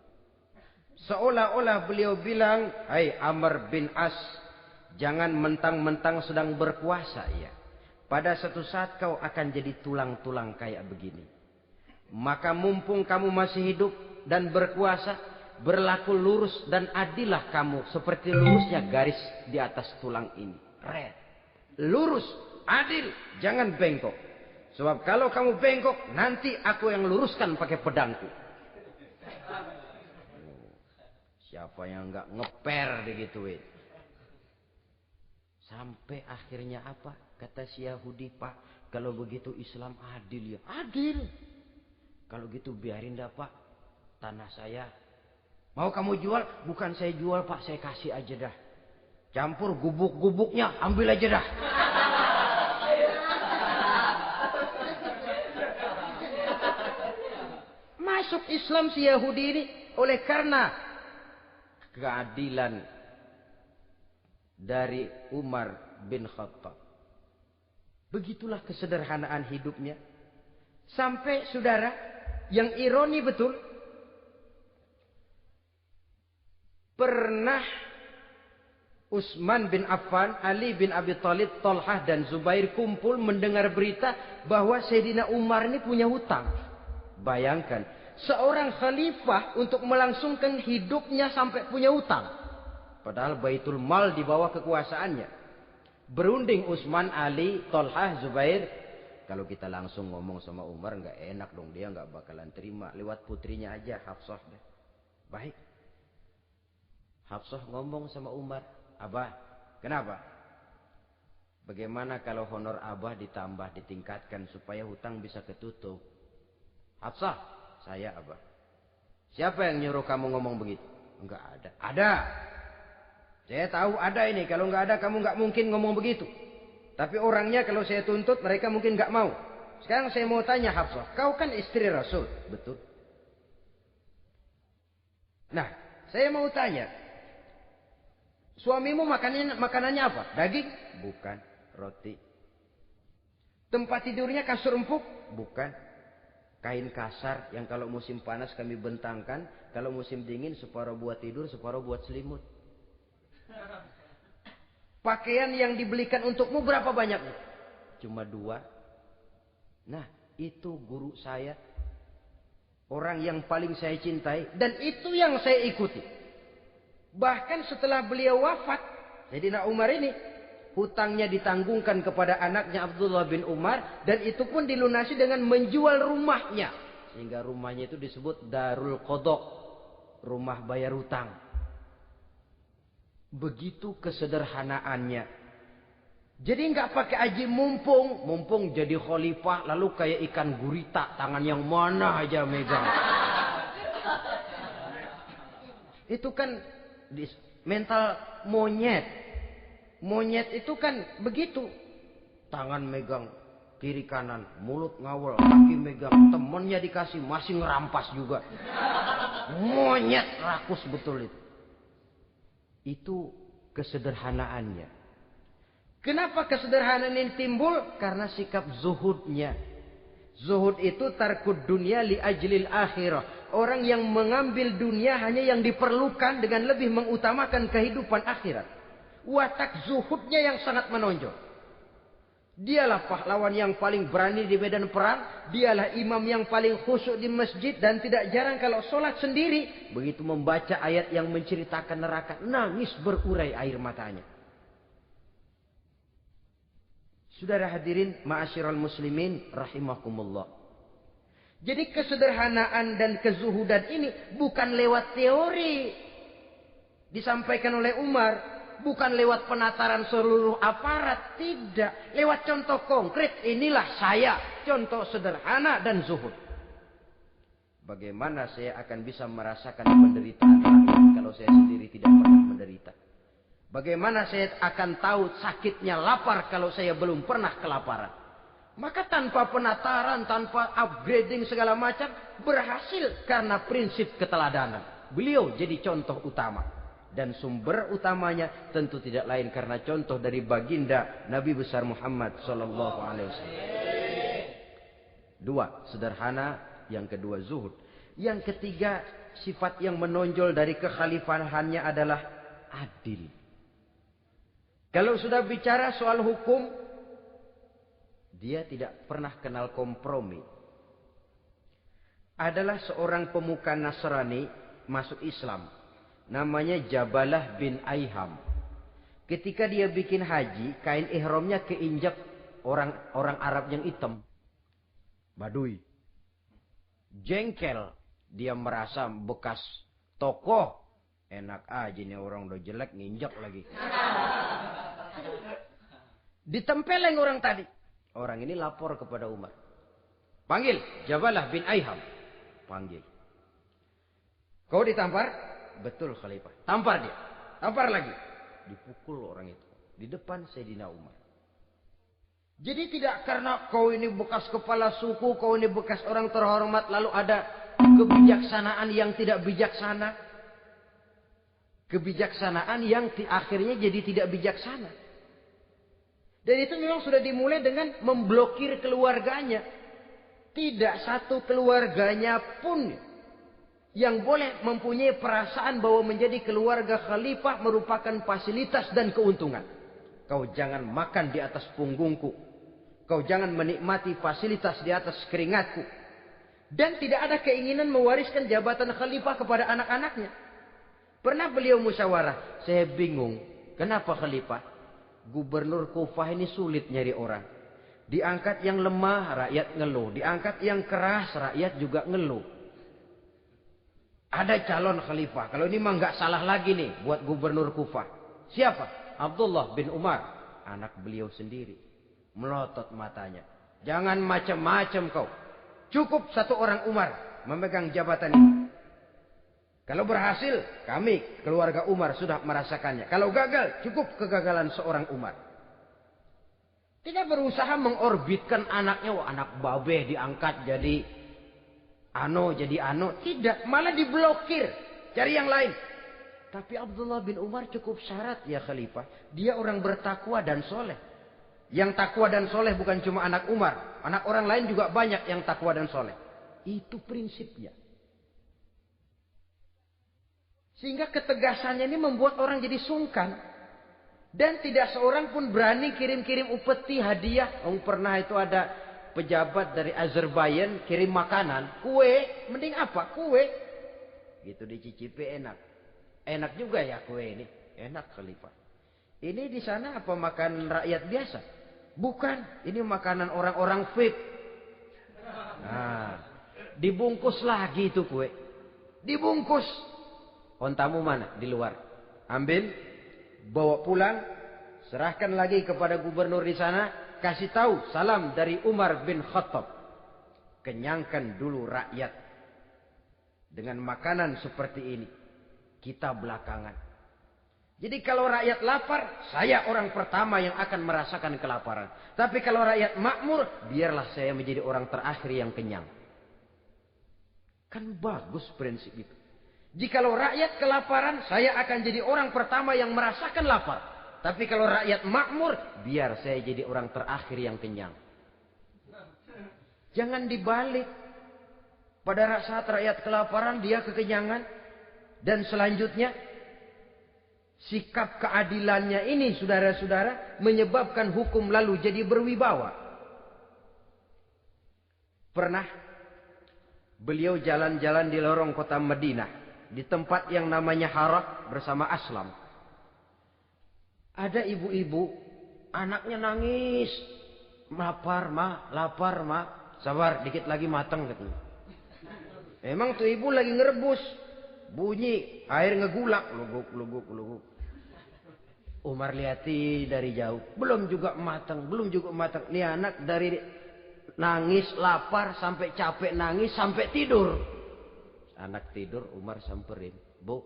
Seolah-olah beliau bilang, "Hai Amr bin As, jangan mentang-mentang sedang berkuasa ya. Pada suatu saat kau akan jadi tulang-tulang kayak begini. Maka mumpung kamu masih hidup dan berkuasa, berlaku lurus dan adillah kamu seperti lurusnya garis di atas tulang ini. Red. Lurus, adil, jangan bengkok. Sebab kalau kamu bengkok, nanti aku yang luruskan pakai pedangku. Siapa yang enggak ngeper digituin. Sampai akhirnya apa? Kata si Yahudi, Pak, kalau begitu Islam adil ya. Adil. Kalau gitu biarin dah Pak, tanah saya. Mau kamu jual? Bukan saya jual Pak, saya kasih aja dah. Campur gubuk-gubuknya, ambil aja dah. Masuk Islam si Yahudi ini oleh karena keadilan dari Umar bin Khattab. Begitulah kesederhanaan hidupnya. Sampai saudara, yang ironi betul, pernah Utsman bin Affan, Ali bin Abi Thalib, Thalhah dan Zubair kumpul mendengar berita bahwa Sayyidina Umar ini punya hutang. Bayangkan, seorang khalifah untuk melangsungkan hidupnya sampai punya hutang. Padahal Baitul Mal di bawah kekuasaannya. Berunding Utsman, Ali, Thalhah, Zubair. Kalau kita langsung ngomong sama Umar nggak enak dong, dia nggak bakalan terima. Lewat putrinya aja, Hafsah deh. Baik. Hafsah ngomong sama Umar, Abah, kenapa? Bagaimana kalau honor Abah ditambah, ditingkatkan supaya hutang bisa ketutup? Hafsah, saya Abah. Siapa yang nyuruh kamu ngomong begitu? Enggak ada. Ada. Saya tahu ada ini. Kalau enggak ada kamu enggak mungkin ngomong begitu. Tapi orangnya kalau saya tuntut mereka mungkin enggak mau. Sekarang saya mau tanya Hafsah, kau kan istri Rasul, betul? Nah, saya mau tanya, suamimu makanannya apa? Daging? Bukan. Roti. Tempat tidurnya kasur empuk? Bukan. Kain kasar yang kalau musim panas kami bentangkan, kalau musim dingin separuh buat tidur, separuh buat selimut. Pakaian yang dibelikan untukmu berapa banyaknya? Cuma 2. Nah, itu guru saya. Orang yang paling saya cintai. Dan itu yang saya ikuti. Bahkan setelah beliau wafat, Sayyidina Umar ini, hutangnya ditanggungkan kepada anaknya Abdullah bin Umar. Dan itu pun dilunasi dengan menjual rumahnya. Sehingga rumahnya itu disebut Darul Qadha. Rumah bayar hutang. Begitu kesederhanaannya. Jadi nggak pakai aji mumpung jadi khalifah lalu kayak ikan gurita, tangan yang mana aja megang. Itu kan mental monyet. Monyet itu kan begitu. Tangan megang kiri kanan, mulut ngawal, kaki megang, temennya dikasih masih ngerampas juga. Monyet rakus betul itu. Itu kesederhanaannya. Kenapa kesederhanaan ini timbul? Karena sikap zuhudnya. Zuhud itu tarkud dunia li ajlil akhirah. Orang yang mengambil dunia hanya yang diperlukan dengan lebih mengutamakan kehidupan akhirat. Watak zuhudnya yang sangat menonjol. Dialah pahlawan yang paling berani di medan perang. Dialah imam yang paling khusyuk di masjid. Dan tidak jarang kalau sholat sendiri. Begitu membaca ayat yang menceritakan neraka. Nangis berurai air matanya. Saudara hadirin ma'asyiral muslimin rahimakumullah. Jadi kesederhanaan dan kezuhudan ini bukan lewat teori. Disampaikan oleh Umar. Bukan lewat penataran seluruh aparat. Tidak. Lewat contoh konkret. Inilah saya. Contoh sederhana dan zuhud. Bagaimana saya akan bisa merasakan penderitaan rakyat kalau saya sendiri tidak pernah menderita. Bagaimana saya akan tahu sakitnya lapar kalau saya belum pernah kelaparan. Maka tanpa penataran, tanpa upgrading segala macam. Berhasil karena prinsip keteladanan. Beliau jadi contoh utama. Dan sumber utamanya tentu tidak lain karena contoh dari baginda Nabi besar Muhammad sallallahu alaihi wasallam. 2, sederhana, yang kedua zuhud. Yang ketiga, sifat yang menonjol dari kekhalifahannya adalah adil. Kalau sudah bicara soal hukum, dia tidak pernah kenal kompromi. Adalah seorang pemuka Nasrani masuk Islam. Namanya Jabalah bin Aiham. Ketika dia bikin haji, kain ihramnya keinjak orang Arab yang hitam. Badui. Jengkel. Dia merasa bekas tokoh. Enak aja nih orang udah jelek nginjak lagi. Ditempeleng orang tadi. Orang ini lapor kepada Umar. Panggil Jabalah bin Aiham. Panggil. Kau ditampar? Betul Khalifah. Tampar dia. Tampar lagi. Dipukul orang itu. Di depan Sayyidina Umar. Jadi tidak karena kau ini bekas kepala suku. Kau ini bekas orang terhormat. Lalu ada kebijaksanaan yang tidak bijaksana. Kebijaksanaan yang akhirnya jadi tidak bijaksana. Dan itu memang sudah dimulai dengan memblokir keluarganya. Tidak satu keluarganya pun yang boleh mempunyai perasaan bahwa menjadi keluarga khalifah merupakan fasilitas dan keuntungan. Kau jangan makan di atas punggungku. Kau jangan menikmati fasilitas di atas keringatku. Dan tidak ada keinginan mewariskan jabatan khalifah kepada anak-anaknya. Pernah beliau musyawarah. Saya bingung. Kenapa khalifah? Gubernur Kufah ini sulit nyari orang. Diangkat yang lemah, rakyat ngeluh. Diangkat yang keras, rakyat juga ngeluh. Ada calon khalifah. Kalau ini mah nggak salah lagi nih buat gubernur Kufah. Siapa? Abdullah bin Umar. Anak beliau sendiri. Melotot matanya. Jangan macam-macam kau. Cukup satu orang Umar memegang jabatan ini. Kalau berhasil, kami keluarga Umar sudah merasakannya. Kalau gagal, cukup kegagalan seorang Umar. Tidak berusaha mengorbitkan anaknya. Wah, anak babe diangkat jadi ano. Tidak, malah diblokir. Cari yang lain. Tapi Abdullah bin Umar cukup syarat ya khalifah. Dia orang bertakwa dan soleh. Yang takwa dan soleh bukan cuma anak Umar. Anak orang lain juga banyak yang takwa dan soleh. Itu prinsipnya. Sehingga ketegasannya ini membuat orang jadi sungkan. Dan tidak seorang pun berani kirim-kirim upeti hadiah. Pernah itu ada pejabat dari Azerbaijan kirim makanan. Kue, mending apa? Kue. Gitu dicicipi enak. Enak juga ya kue ini. Enak khalifah. Ini di sana apa makan rakyat biasa? Bukan. Ini makanan orang-orang VIP. Nah, dibungkus lagi itu kue. Dibungkus. Ontamu mana? Di luar. Ambil, bawa pulang, serahkan lagi kepada gubernur di sana, kasih tahu salam dari Umar bin Khattab. Kenyangkan dulu rakyat dengan makanan seperti ini. Kita belakangan. Jadi kalau rakyat lapar, saya orang pertama yang akan merasakan kelaparan. Tapi kalau rakyat makmur, biarlah saya menjadi orang terakhir yang kenyang. Kan bagus prinsip itu. Jikalau rakyat kelaparan, saya akan jadi orang pertama yang merasakan lapar. Tapi kalau rakyat makmur, biar saya jadi orang terakhir yang kenyang. Jangan dibalik. Pada saat rakyat kelaparan, dia kekenyangan. Dan selanjutnya, sikap keadilannya ini, saudara-saudara, menyebabkan hukum lalu jadi berwibawa. Pernah, beliau jalan-jalan di lorong kota Madinah. Di tempat yang namanya Harah bersama Aslam. Ada ibu-ibu, anaknya nangis. Lapar ma. Sabar, dikit lagi matang katanya. Emang tuh ibu lagi ngerebus. Bunyi, air ngegulak. Luguk. Umar lihati dari jauh. Belum juga matang. Nih anak dari nangis, lapar, sampai capek nangis, sampai tidur. Anak tidur, Umar samperin. Bu,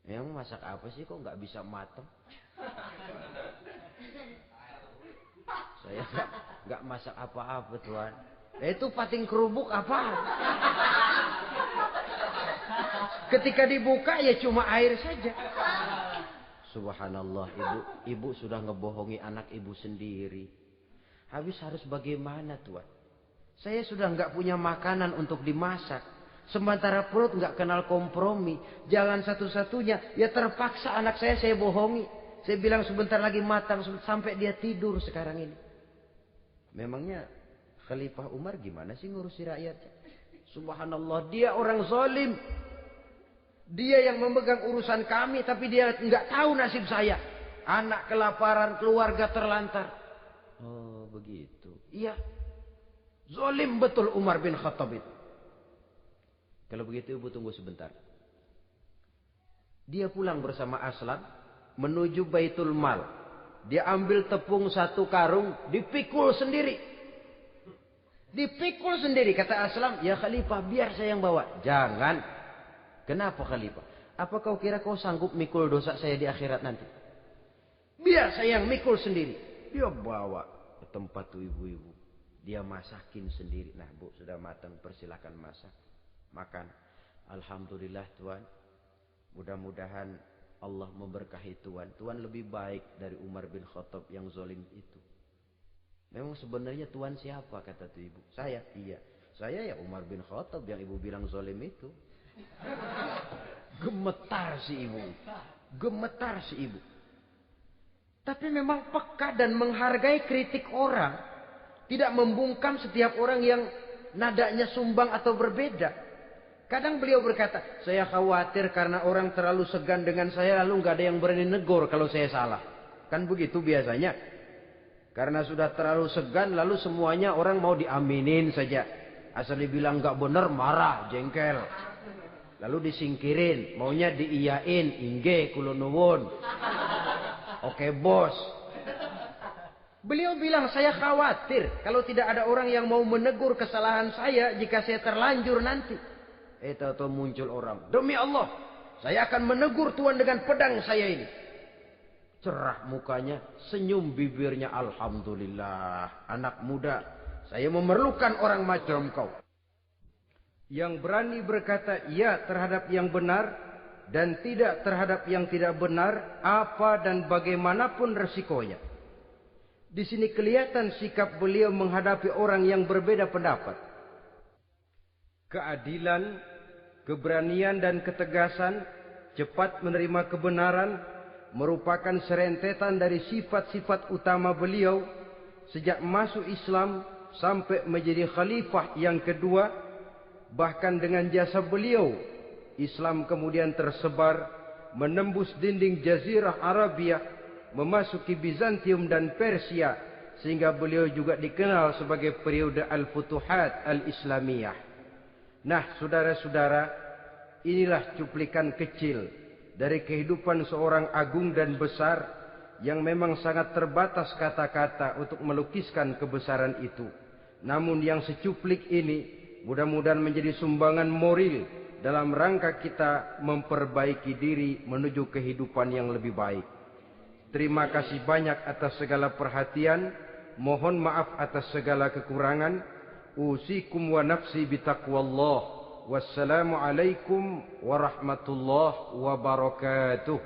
emang masak apa sih kok nggak bisa matang? Saya nggak masak apa-apa tuan. Itu pating kerubuk apa? Ketika dibuka ya cuma air saja. Subhanallah, ibu sudah ngebohongi anak ibu sendiri. Habis harus bagaimana tuan? Saya sudah nggak punya makanan untuk dimasak. Sementara perut nggak kenal kompromi. Jalan satu-satunya, ya terpaksa anak saya bohongi. Saya bilang sebentar lagi matang sampai dia tidur sekarang ini. Memangnya Khalifah Umar gimana sih ngurusi rakyatnya? Subhanallah, dia orang zalim. Dia yang memegang urusan kami, tapi dia nggak tahu nasib saya. Anak kelaparan, keluarga terlantar. Oh, begitu. Iya. Zalim betul Umar bin Khattab itu. Kalau begitu ibu tunggu sebentar. Dia pulang bersama Aslam menuju Baitul Mal. Dia ambil tepung 1 karung, dipikul sendiri. Dipikul sendiri, kata Aslam, ya Khalifah, biar saya yang bawa. Jangan. Kenapa Khalifah? Apa kau kira kau sanggup mikul dosa saya di akhirat nanti? Biar saya yang mikul sendiri. Dia bawa ke tempat tuh ibu-ibu. Dia masakin sendiri. Nah bu, sudah matang, persilakan masak. Makan. Alhamdulillah Tuan. Mudah-mudahan Allah memberkahi Tuan. Tuan lebih baik dari Umar bin Khattab yang zalim itu. Memang sebenarnya Tuan siapa, kata tuh ibu? Saya. Iya. Saya ya Umar bin Khattab yang ibu bilang zalim itu. Gemetar si ibu. Gemetar si ibu. Tapi memang peka dan menghargai kritik orang. Tidak membungkam setiap orang yang nadanya sumbang atau berbeda. Kadang beliau berkata, saya khawatir karena orang terlalu segan dengan saya, lalu nggak ada yang berani negur kalau saya salah. Kan begitu biasanya. Karena sudah terlalu segan, lalu semuanya orang mau diaminin saja. Asal dibilang nggak benar, marah, jengkel. Lalu disingkirin, maunya diiyain, inge kulunuwun. Oke bos. Beliau bilang, saya khawatir kalau tidak ada orang yang mau menegur kesalahan saya jika saya terlanjur nanti. Tahu muncul orang, demi Allah, saya akan menegur Tuan dengan pedang saya ini. Cerah mukanya, senyum bibirnya, alhamdulillah. Anak muda, saya memerlukan orang macam kau. Yang berani berkata ya terhadap yang benar dan tidak terhadap yang tidak benar, apa dan bagaimanapun resikonya. Di sini kelihatan sikap beliau menghadapi orang yang berbeda pendapat. Keadilan, keberanian dan ketegasan, cepat menerima kebenaran merupakan serentetan dari sifat-sifat utama beliau sejak masuk Islam sampai menjadi khalifah yang kedua. Bahkan dengan jasa beliau, Islam kemudian tersebar, menembus dinding Jazirah Arabia, memasuki Bizantium dan Persia, sehingga beliau juga dikenal sebagai periode Al-Futuhat Al-Islamiyah. Nah, saudara-saudara, inilah cuplikan kecil dari kehidupan seorang agung dan besar yang memang sangat terbatas kata-kata untuk melukiskan kebesaran itu. Namun yang secuplik ini mudah-mudahan menjadi sumbangan moral dalam rangka kita memperbaiki diri menuju kehidupan yang lebih baik. Terima kasih banyak atas segala perhatian. Mohon maaf atas segala kekurangan. Usikum wa nafsi bitaqwallah. Wassalamualaikum warahmatullahi wabarakatuh.